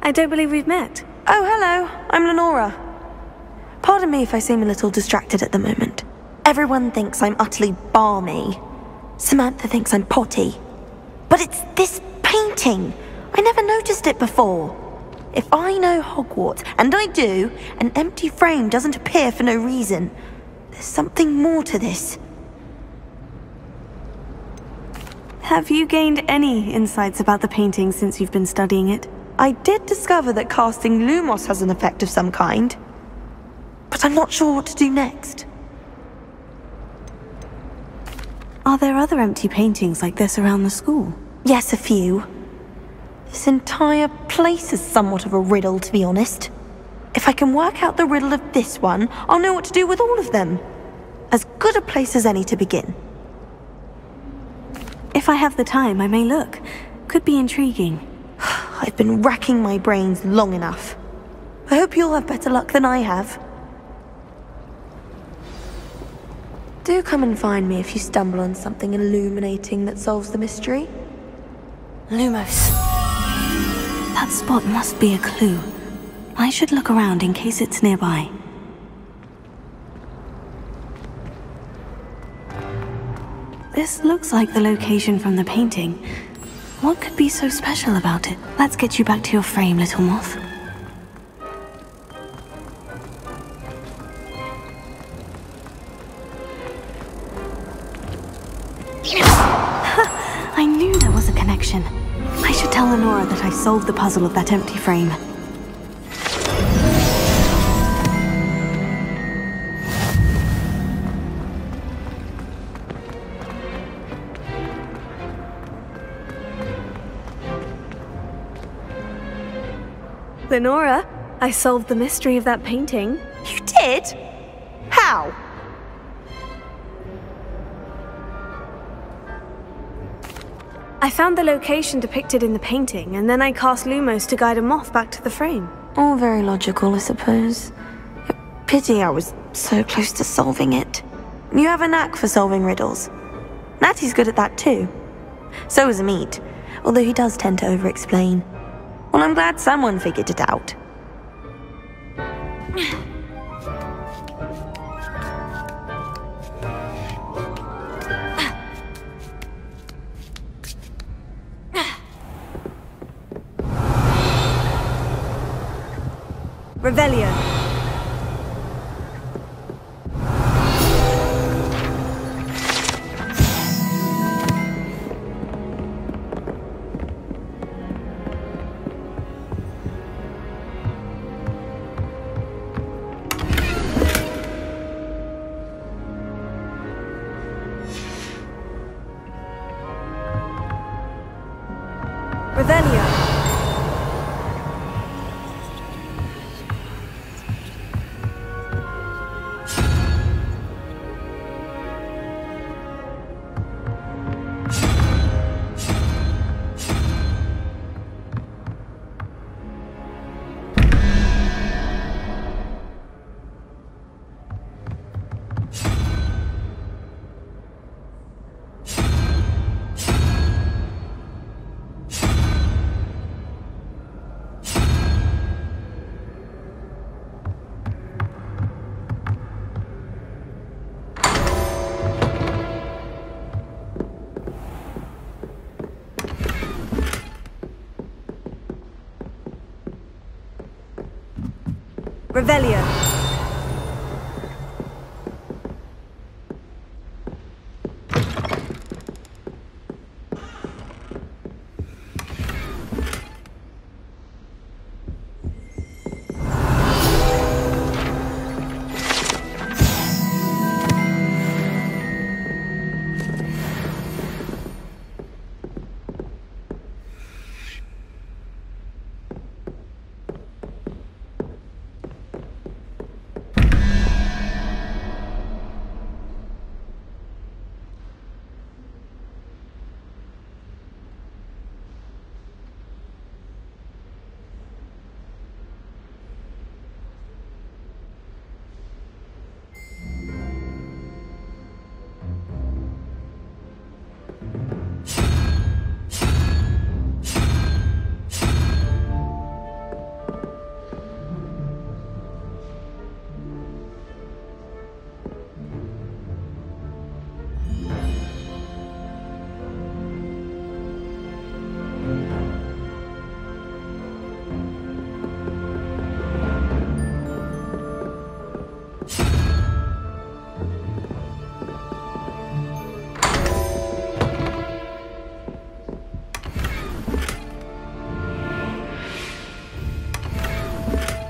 I don't believe we've met. Oh, hello. I'm Lenora. Pardon me if I seem a little distracted at the moment. Everyone thinks I'm utterly balmy. Samantha thinks I'm potty. But it's this painting. I never noticed it before. If I know Hogwarts, and I do, an empty frame doesn't appear for no reason. There's something more to this. Have you gained any insights about the painting since you've been studying it? I did discover that casting Lumos has an effect of some kind. But I'm not sure what to do next. Are there other empty paintings like this around the school? Yes, a few. This entire place is somewhat of a riddle, to be honest. If I can work out the riddle of this one, I'll know what to do with all of them. As good a place as any to begin. If I have the time, I may look. Could be intriguing. I've been racking my brains long enough. I hope you'll have better luck than I have. Do come and find me if you stumble on something illuminating that solves the mystery. Lumos. That spot must be a clue. I should look around in case it's nearby. This looks like the location from the painting. What could be so special about it? Let's get you back to your frame, little moth. I knew there was a connection. I should tell Lenora that I solved the puzzle of that empty frame. Lenora, I solved the mystery of that painting. You did? How? I found the location depicted in the painting, and then I cast Lumos to guide a moth back to the frame. All very logical, I suppose. Pity I was so close to solving it. You have a knack for solving riddles. Natty's good at that too. So is Amit, although he does tend to over-explain. Well, I'm glad someone figured it out. Revelio. Revelio. Revelio.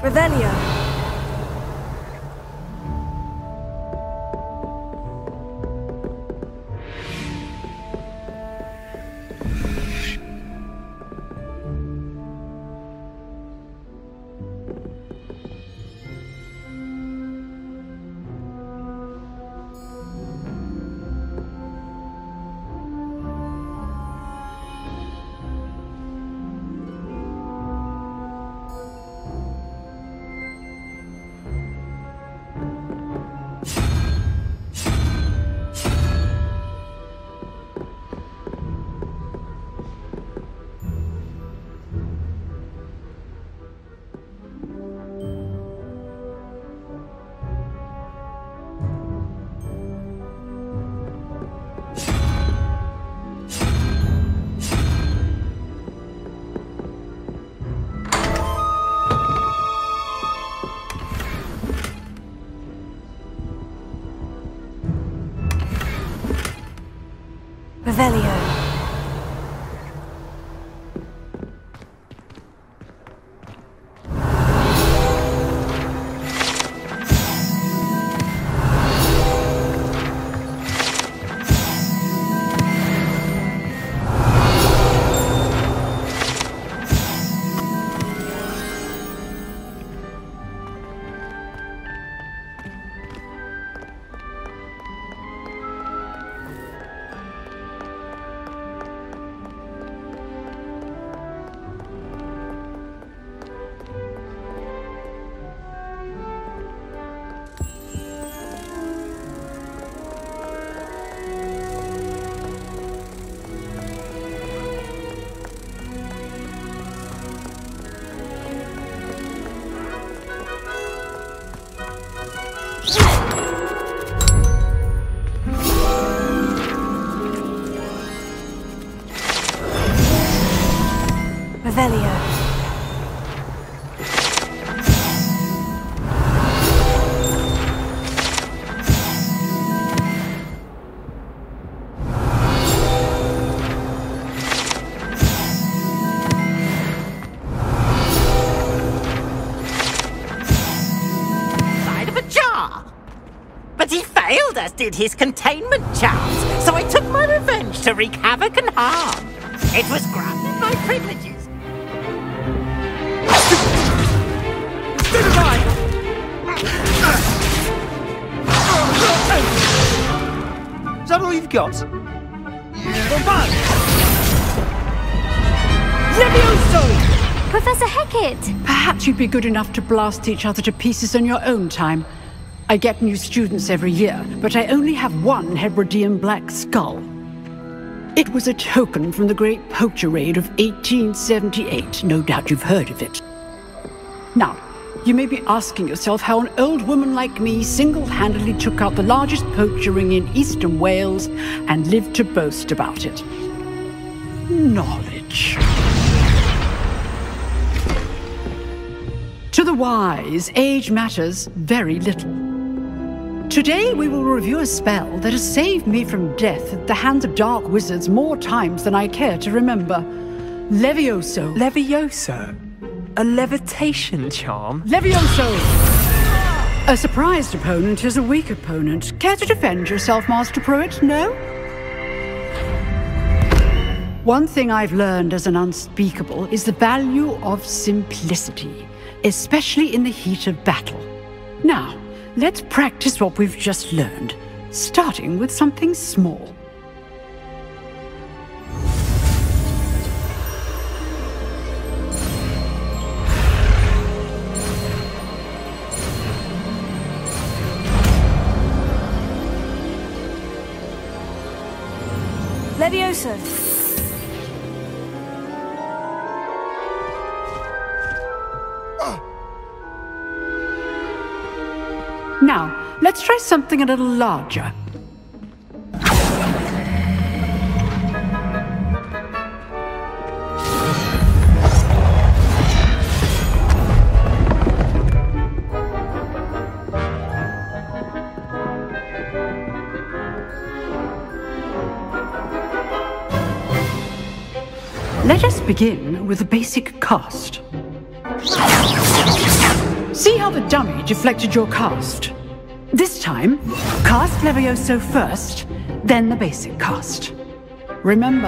Revelio. Revelio. Revelio. Side of a jar. But he failed, as did his containment charms, so I took my revenge to wreak havoc and harm. It was granted my privileges. Is that all you've got? Levioso! Professor Hecat! Perhaps you'd be good enough to blast each other to pieces in your own time. I get new students every year, but I only have one Hebridean black skull. It was a token from the Great Poacher Raid of 1878. No doubt you've heard of it. Now, you may be asking yourself how an old woman like me single-handedly took out the largest poacher ring in eastern Wales and lived to boast about it. Knowledge. To the wise, age matters very little. Today we will review a spell that has saved me from death at the hands of dark wizards more times than I care to remember. Levioso. Levioso? A levitation charm? Levioso! A surprised opponent is a weak opponent. Care to defend yourself, Master Pruitt? No? One thing I've learned as an unspeakable is the value of simplicity, especially in the heat of battle. Now, let's practice what we've just learned, starting with something small. Levioso. Now, let's try something a little larger. Let us begin with the basic cast. See how the dummy deflected your cast? This time, cast Levioso first, then the basic cast. Remember,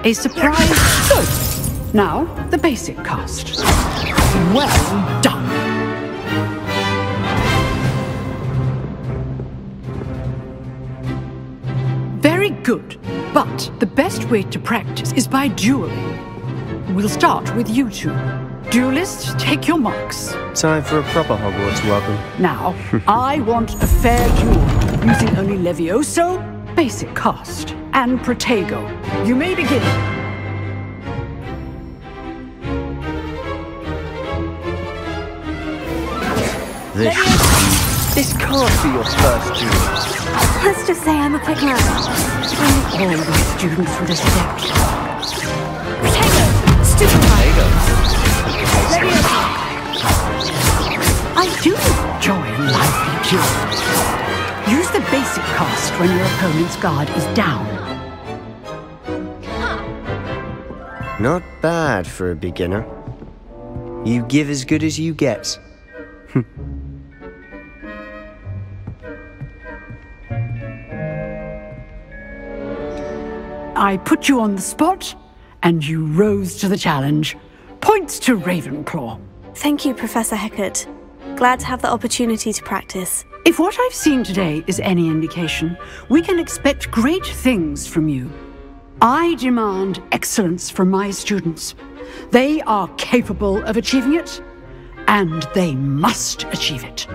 a surprise. Good. Now, the basic cast. Well done. Very good, but the best way to practice is by dueling. We'll start with you two. Duelists, take your marks. Time for a proper Hogwarts welcome. Now, I want a fair duel, using only Levioso, basic cast, and Protego. You may begin. This can't be your first duel. Let's just say I'm a quick learner. All the students would accept. Protego! Stupefy! I do enjoy a lively duel. Use the basic cast when your opponent's guard is down. Not bad for a beginner. You give as good as you get. I put you on the spot, and you rose to the challenge. Points to Ravenclaw. Thank you, Professor Hecat. Glad to have the opportunity to practice. If what I've seen today is any indication, we can expect great things from you. I demand excellence from my students. They are capable of achieving it, and they must achieve it.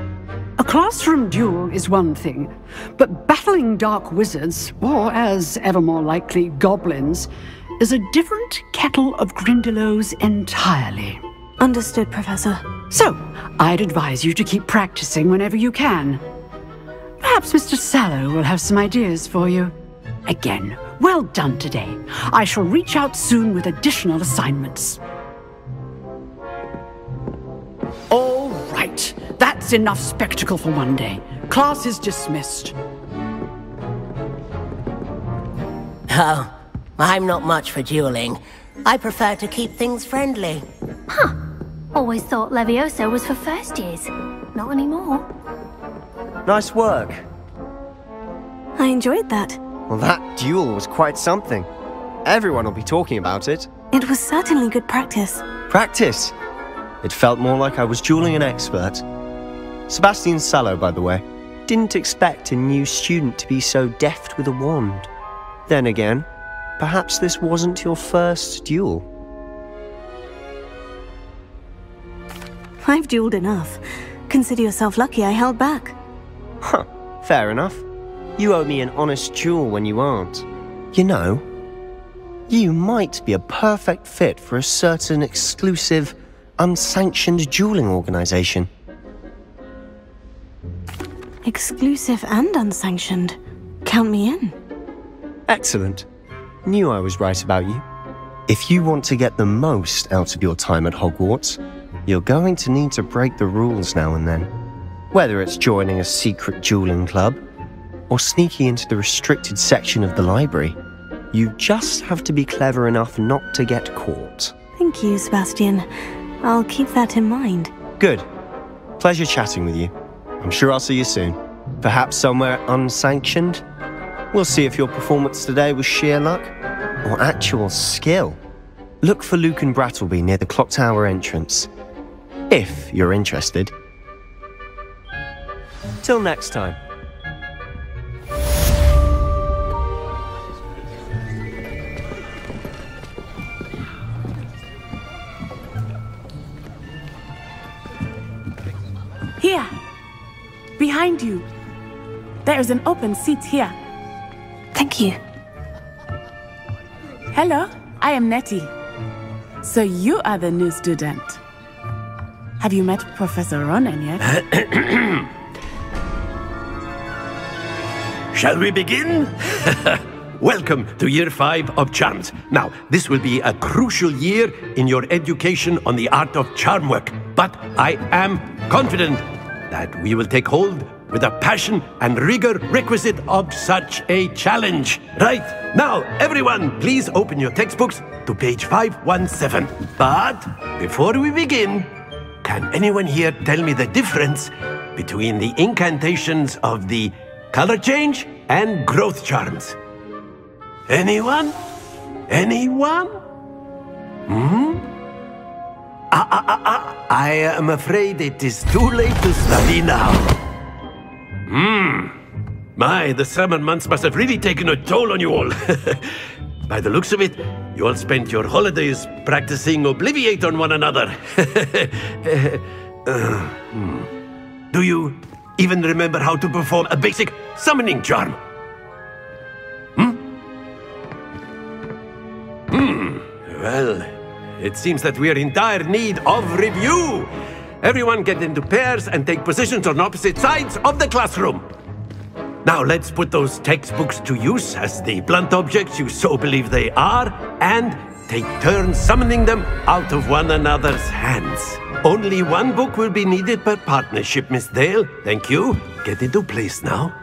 A classroom duel is one thing, but battling dark wizards, or as ever more likely, goblins, is a different kettle of Grindylows entirely. Understood, Professor. So, I'd advise you to keep practicing whenever you can. Perhaps Mr. Sallow will have some ideas for you. Again, well done today. I shall reach out soon with additional assignments. All right, that's enough spectacle for one day. Class is dismissed. Oh, I'm not much for dueling. I prefer to keep things friendly. Huh. Always thought Levioso was for first years. Not anymore. Nice work. I enjoyed that. Well, that duel was quite something. Everyone will be talking about it. It was certainly good practice. Practice? It felt more like I was dueling an expert. Sebastian Sallow, by the way. Didn't expect a new student to be so deft with a wand. Then again, perhaps this wasn't your first duel. I've dueled enough. Consider yourself lucky I held back. Huh, fair enough. You owe me an honest duel when you aren't. You know, you might be a perfect fit for a certain exclusive, unsanctioned dueling organization. Exclusive and unsanctioned. Count me in. Excellent. Knew I was right about you. If you want to get the most out of your time at Hogwarts, you're going to need to break the rules now and then. Whether it's joining a secret dueling club, or sneaking into the restricted section of the library, you just have to be clever enough not to get caught. Thank you, Sebastian. I'll keep that in mind. Good. Pleasure chatting with you. I'm sure I'll see you soon. Perhaps somewhere unsanctioned? We'll see if your performance today was sheer luck, or actual skill. Look for Luke and Brattleby near the clock tower entrance. If you're interested. Till next time. Here, behind you. There is an open seat here. Thank you. Hello, I am Nettie. So you are the new student. Have you met Professor Ronan yet? Shall we begin? Welcome to Year 5 of Charms. Now, this will be a crucial year in your education on the art of charm work. But I am confident that we will take hold with the passion and rigor requisite of such a challenge. Right, now, everyone, please open your textbooks to page 517. But before we begin, can anyone here tell me the difference between the incantations of the color change and growth charms? Anyone? Anyone? I am afraid it is too late to study now. My, the summer months must have really taken a toll on you all. By the looks of it, you all spent your holidays practicing Obliviate on one another. Do you even remember how to perform a basic summoning charm? Well, it seems that we are in dire need of review. Everyone get into pairs and take positions on opposite sides of the classroom. Now let's put those textbooks to use as the blunt objects you so believe they are, and take turns summoning them out of one another's hands. Only one book will be needed per partnership, Miss Dale. Thank you. Get into place now.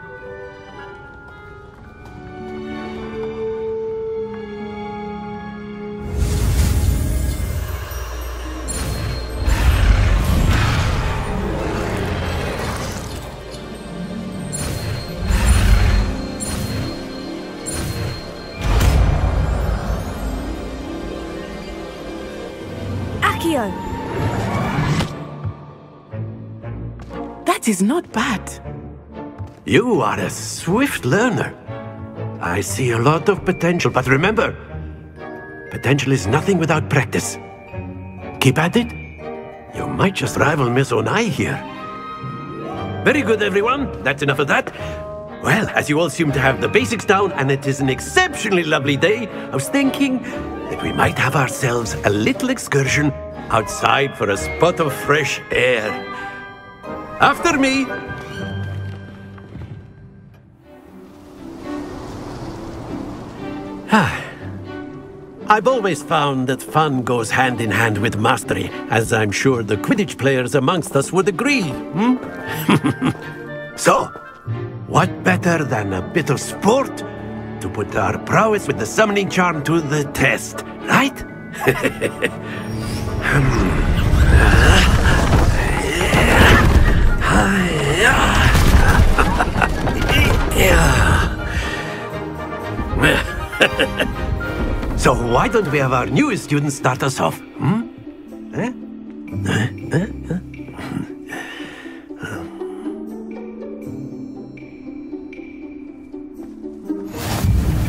That is not bad. You are a swift learner. I see a lot of potential, but remember, potential is nothing without practice. Keep at it. You might just rival Miss Onai here. Very good, everyone. That's enough of that. Well, as you all seem to have the basics down, and it is an exceptionally lovely day, I was thinking that we might have ourselves a little excursion outside for a spot of fresh air. After me! I've always found that fun goes hand in hand with mastery, as I'm sure the Quidditch players amongst us would agree. So, what better than a bit of sport to put our prowess with the summoning charm to the test, right? So why don't we have our newest student start us off?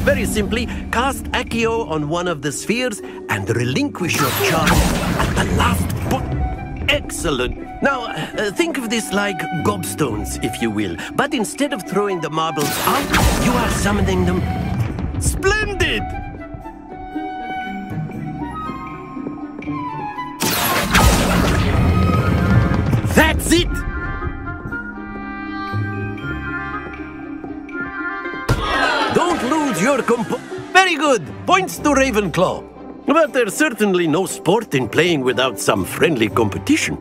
Very simply, cast Accio on one of the spheres and relinquish your charm at the last point. Excellent. Now, think of this like gobstones, if you will. But instead of throwing the marbles out, you are summoning them. Splendid! That's it! Don't lose your Very good! Points to Ravenclaw. But there's certainly no sport in playing without some friendly competition.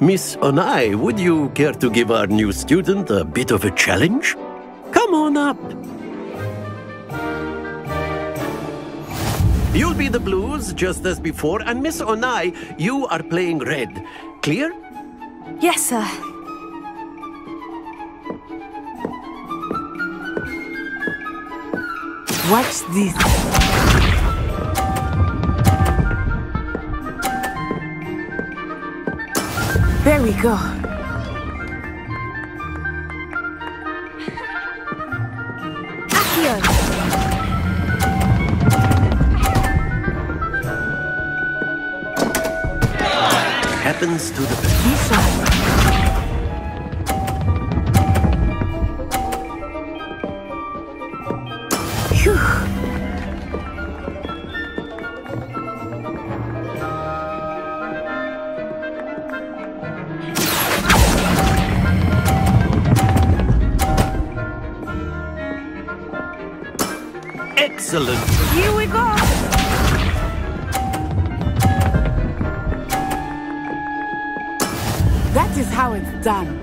Miss Onai, would you care to give our new student a bit of a challenge? Come on up. You'll be the blues, just as before, and Miss Onai, you are playing red. Clear? Yes, sir. Watch this. There we go. Accio! Happens to the best. Excellent. Here we go. That is how it's done.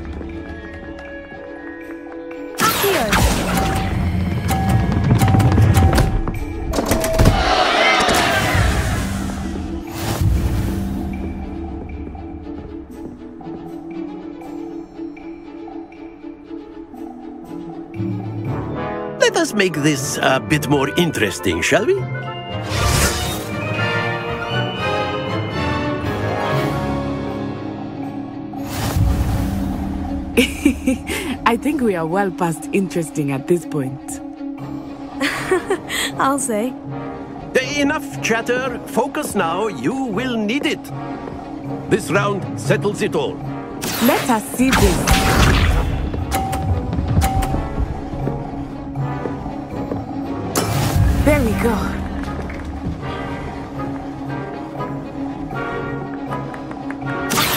Accio! us make this a bit more interesting, shall we? I think we are well past interesting at this point. I'll say. Enough chatter. Focus now. You will need it. This round settles it all. Let us see this. There we go.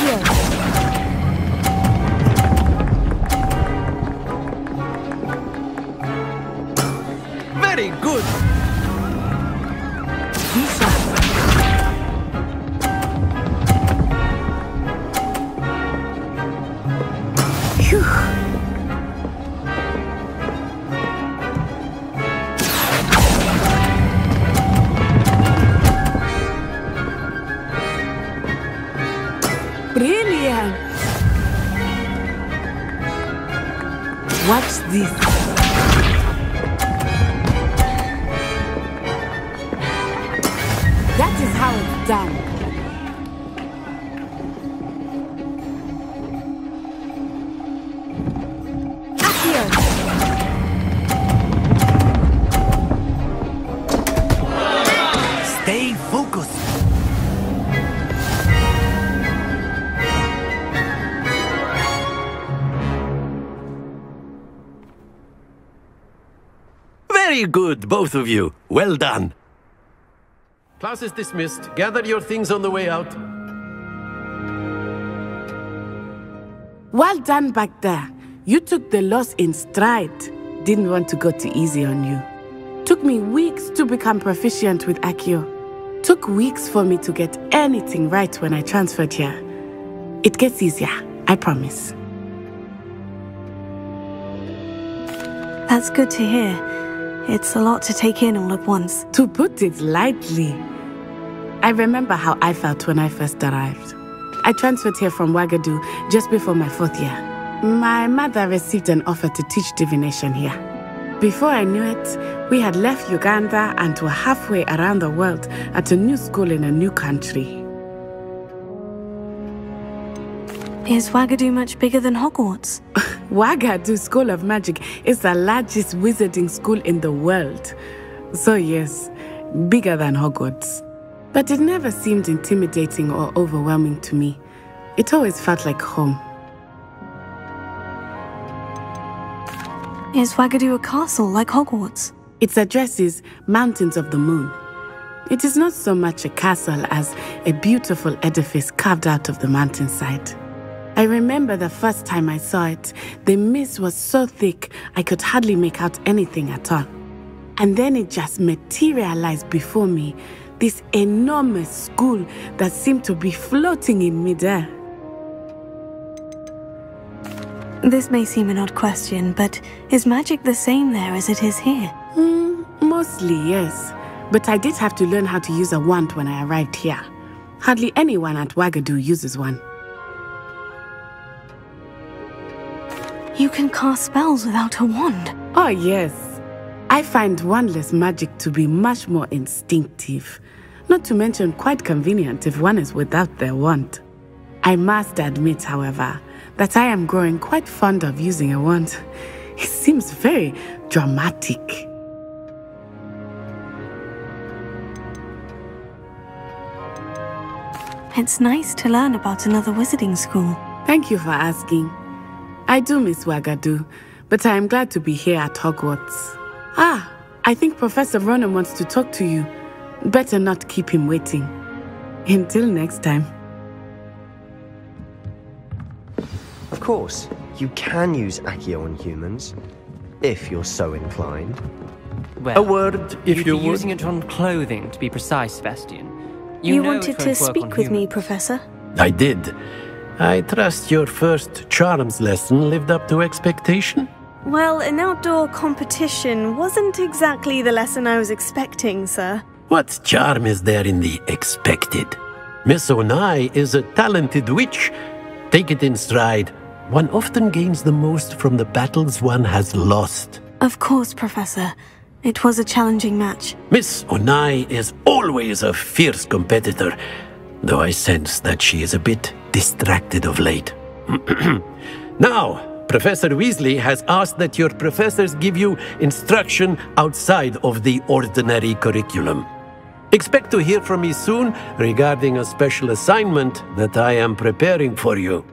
Here. Very good. Phew. Brilliant. Watch this. That is how it's done. Stay focused. Very good, both of you. Well done. Class is dismissed. Gather your things on the way out. Well done back there. You took the loss in stride. Didn't want to go too easy on you. Took me weeks to become proficient with Accio. Took weeks for me to get anything right when I transferred here. It gets easier, I promise. That's good to hear. It's a lot to take in all at once. To put it lightly, I remember how I felt when I first arrived. I transferred here from Ouagadougou just before my 4th year. My mother received an offer to teach divination here. Before I knew it, we had left Uganda and were halfway around the world at a new school in a new country. Is Ouagadougou much bigger than Hogwarts? Ouagadougou School of Magic is the largest wizarding school in the world. So yes, bigger than Hogwarts. But it never seemed intimidating or overwhelming to me. It always felt like home. Is Ouagadougou a castle like Hogwarts? Its address is Mountains of the Moon. It is not so much a castle as a beautiful edifice carved out of the mountainside. I remember the first time I saw it, the mist was so thick I could hardly make out anything at all. And then it just materialized before me, this enormous school that seemed to be floating in midair. This may seem an odd question, but is magic the same there as it is here? Mostly, yes. But I did have to learn how to use a wand when I arrived here. Hardly anyone at Ouagadougou uses one. You can cast spells without a wand? Oh, yes. I find wandless magic to be much more instinctive. Not to mention quite convenient if one is without their wand. I must admit, however, that I am growing quite fond of using a wand. It seems very dramatic. It's nice to learn about another wizarding school. Thank you for asking. I do miss Ouagadougou, but I am glad to be here at Hogwarts. Ah, I think Professor Ronan wants to talk to you. Better not keep him waiting. Until next time. Of course, you can use Accio on humans, if you're so inclined. Well, A word, if you you'd be would. using it on clothing, to be precise, Sebastian. You know wanted it to won't work speak on with me, humans. Professor? I did. I trust your first charms lesson lived up to expectation? Well, an outdoor competition wasn't exactly the lesson I was expecting, sir. What charm is there in the expected? Miss Onai is a talented witch. Take it in stride. One often gains the most from the battles one has lost. Of course, Professor. It was a challenging match. Miss Onai is always a fierce competitor, though I sense that she is a bit distracted of late. Now, Professor Weasley has asked that your professors give you instruction outside of the ordinary curriculum. Expect to hear from me soon regarding a special assignment that I am preparing for you.